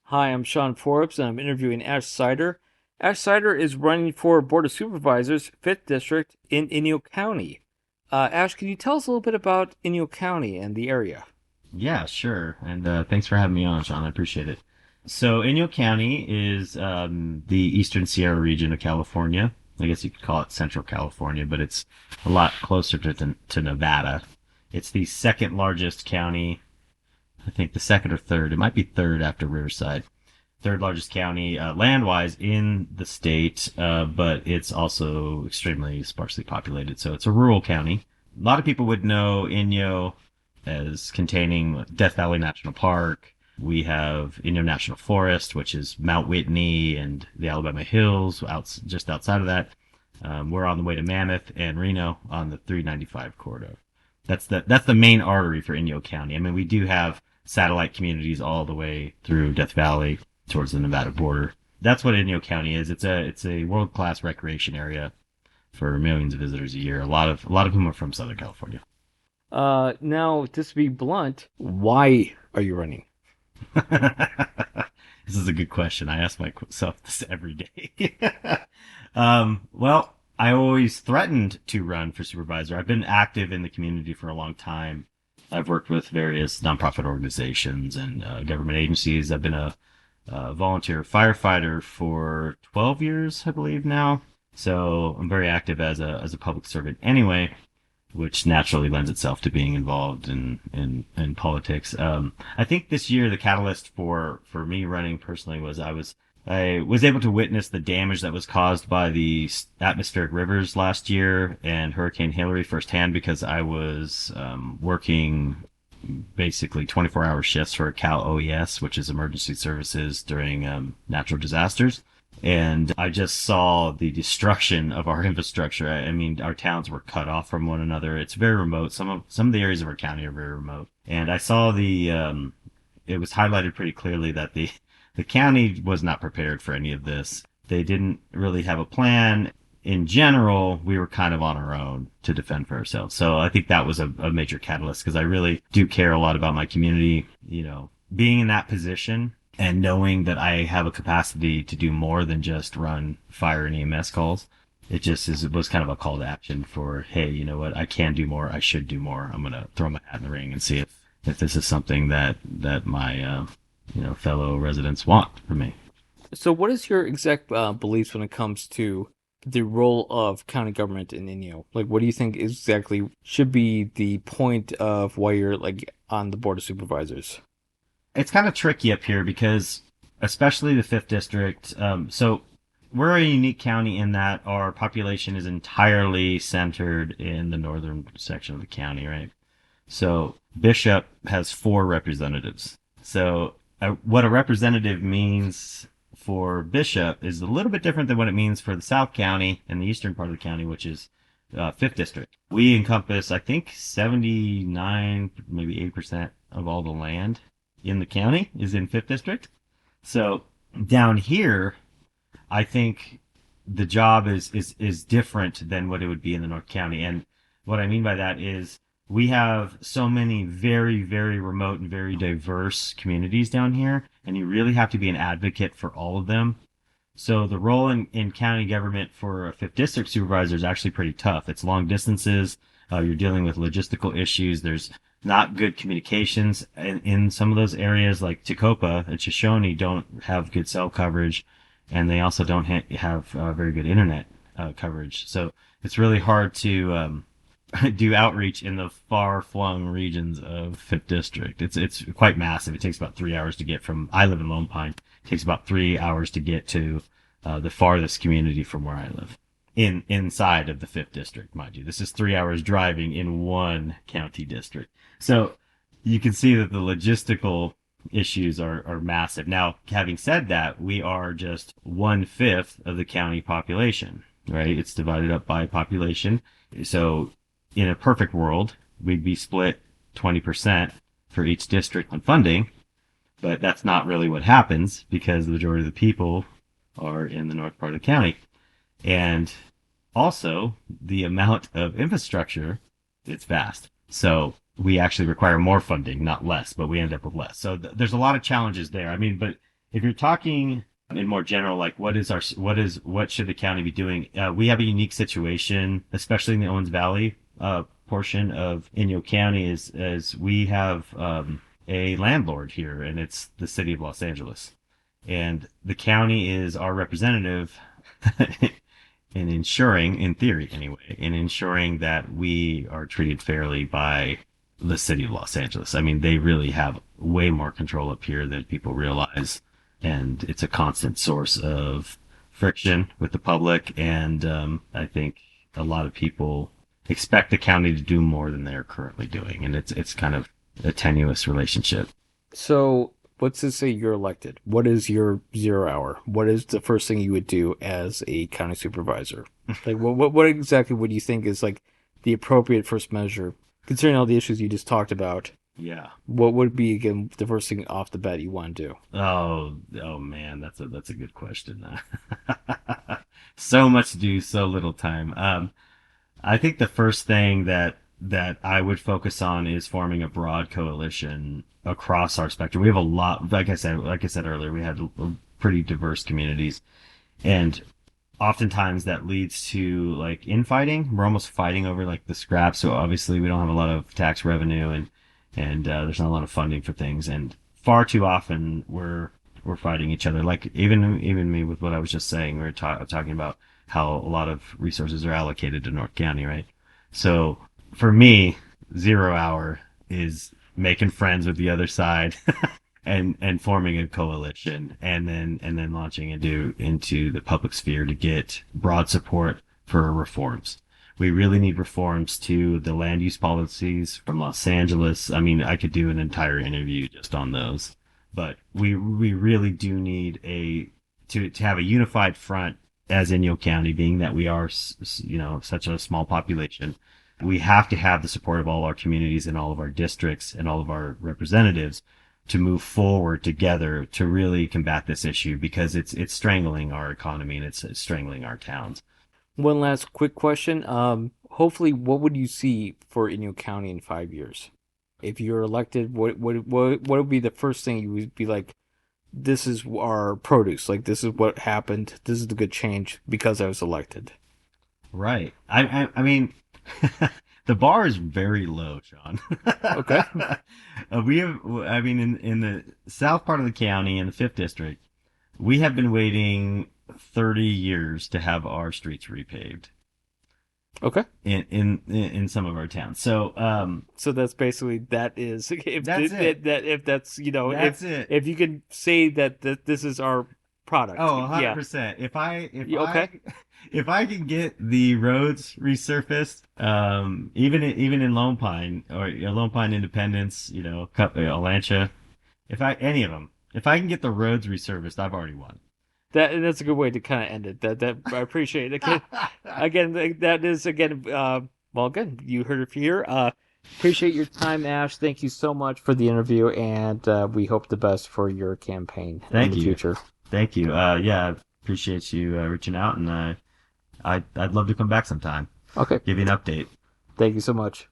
Hi, I'm Sean Forbes, and I'm interviewing Ash Seiter. Ash Seiter is running for Board of Supervisors, 5th District in Inyo County. Ash, can you tell us a little bit about Inyo County and the area? Yeah, sure. And thanks for having me on, Sean. I appreciate it. So, Inyo County is the Eastern Sierra region of California. I guess you could call it Central California, but it's a lot closer to Nevada. It's the second largest county. I think the second or third. It might be third after Riverside. Third largest county land-wise in the state, but it's also extremely sparsely populated. So it's a rural county. A lot of people would know Inyo as containing Death Valley National Park. We have Inyo National Forest, which is Mount Whitney and the Alabama Hills, just outside of that. We're on the way to Mammoth and Reno on the 395 corridor. That's the main artery for Inyo County. I mean, we do have satellite communities all the way through Death Valley towards the Nevada border. That's what Inyo County is. It's a world class recreation area for millions of visitors a year. A lot of whom are from Southern California. Now, just to be blunt, why are you running? This is a good question. I ask myself this every day. Well, I always threatened to run for supervisor. I've been active in the community for a long time. I've worked with various nonprofit organizations and government agencies. I've been a volunteer firefighter for 12 years, I believe now. So I'm very active as a public servant anyway, which naturally lends itself to being involved in politics. I think this year the catalyst for me running personally was I was able to witness the damage that was caused by the atmospheric rivers last year and Hurricane Hilary firsthand because I was working basically 24-hour shifts for Cal OES, which is emergency services during natural disasters. And I just saw the destruction of our infrastructure. I mean, our towns were cut off from one another. It's very remote. Some of the areas of our county are very remote. And I saw it was highlighted pretty clearly that the county was not prepared for any of this. They didn't really have a plan. In general, we were kind of on our own to defend for ourselves. So I think that was a major catalyst because I really do care a lot about my community. Being in that position and knowing that I have a capacity to do more than just run fire and EMS calls, it was kind of a call to action for, hey, you know what? I can do more. I should do more. I'm going to throw my hat in the ring and see if this is something that my, fellow residents want from me. So, what is your exact beliefs when it comes to the role of county government in Inyo? Like, what do you think exactly should be the point of why you're like on the Board of Supervisors? It's kind of tricky up here because, especially the fifth district. So we're a unique county in that our population is entirely centered in the northern section of the county, right? So Bishop has 4 representatives. So what a representative means for Bishop is a little bit different than what it means for the South County and the eastern part of the county, which is fifth district. We encompass, I think, 79, maybe 8% of all the land in the county is in fifth district. So down here, I think the job is different than what it would be in the North County. And what I mean by that is we have so many very, very remote and very diverse communities down here, and you really have to be an advocate for all of them. So the role in county government for a fifth district supervisor is actually pretty tough. It's long distances. You're dealing with logistical issues. There's not good communications in some of those areas, like Tecopa and Shoshone don't have good cell coverage, and they also don't have very good internet coverage. So it's really hard to do outreach in the far-flung regions of Fifth District. It's quite massive. It takes about 3 hours to get from. I live in Lone Pine. It takes about 3 hours to get to the farthest community from where I live. Inside of the Fifth District, mind you. This is 3 hours driving in one county district. So you can see that the logistical issues are massive. Now, having said that, we are just 1/5 of the county population, right? It's divided up by population. So in a perfect world, we'd be split 20% for each district on funding, but that's not really what happens because the majority of the people are in the north part of the county. And also, the amount of infrastructure, it's vast. So we actually require more funding, not less, but we end up with less. So there's a lot of challenges there. I mean, but if you're talking in more general, like what should the county be doing? We have a unique situation, especially in the Owens Valley portion of Inyo County, is we have a landlord here, and it's the city of Los Angeles, and the county is our representative in ensuring, in theory anyway, in ensuring that we are treated fairly by the city of Los Angeles. I mean, they really have way more control up here than people realize, and it's a constant source of friction with the public. And I think a lot of people expect the county to do more than they're currently doing, and it's kind of a tenuous relationship. So let's just say you're elected. What is your 0 hour? What is the first thing you would do as a county supervisor? Like, what exactly would you think is like the appropriate first measure, considering all the issues you just talked about? Yeah. What would be again the first thing off the bat you want to do? Oh man, that's a good question. So much to do, so little time. I think the first thing that I would focus on is forming a broad coalition across our spectrum. We have a lot, like I said earlier, we had pretty diverse communities, and oftentimes that leads to like infighting. We're almost fighting over like the scraps. So obviously we don't have a lot of tax revenue, and there's not a lot of funding for things, and far too often we're fighting each other. Like even me with what I was just saying, we were talking about how a lot of resources are allocated to North County, right? So for me, 0 hour is making friends with the other side and forming a coalition, and then launching into the public sphere to get broad support for reforms. We really need reforms to the land use policies from Los Angeles. I mean, I could do an entire interview just on those, but we really do need to have a unified front as Inyo County, being that we are such a small population. We have to have the support of all our communities and all of our districts and all of our representatives to move forward together to really combat this issue, because it's strangling our economy, and it's strangling our towns. One last quick question. Hopefully, what would you see for Inyo County in 5 years? If you're elected, what would be the first thing you would be like? This is our produce. Like, this is what happened. This is the good change because I was elected. Right. I mean, the bar is very low, Sean. Okay. We have, I mean, in the south part of the county, in the fifth district, we have been waiting 30 years to have our streets repaved Okay. in some of our towns. So, So that's basically that is if that's it. that if that's That's it. if you can say that this is our product. Oh, Yeah. 100%. If I if Okay. I if I can get the roads resurfaced, even in Lone Pine or Lone Pine Independence, Alancha, if I any of them, if I can get the roads resurfaced, I've already won. That's a good way to kind of end it. That I appreciate it. Again, that is again. Well, again, you heard it here. Appreciate your time, Ash. Thank you so much for the interview, and we hope the best for your campaign in Thank the you. future. Thank you. Yeah, I appreciate you reaching out, and I'd love to come back sometime, Okay. give you an update. Thank you so much.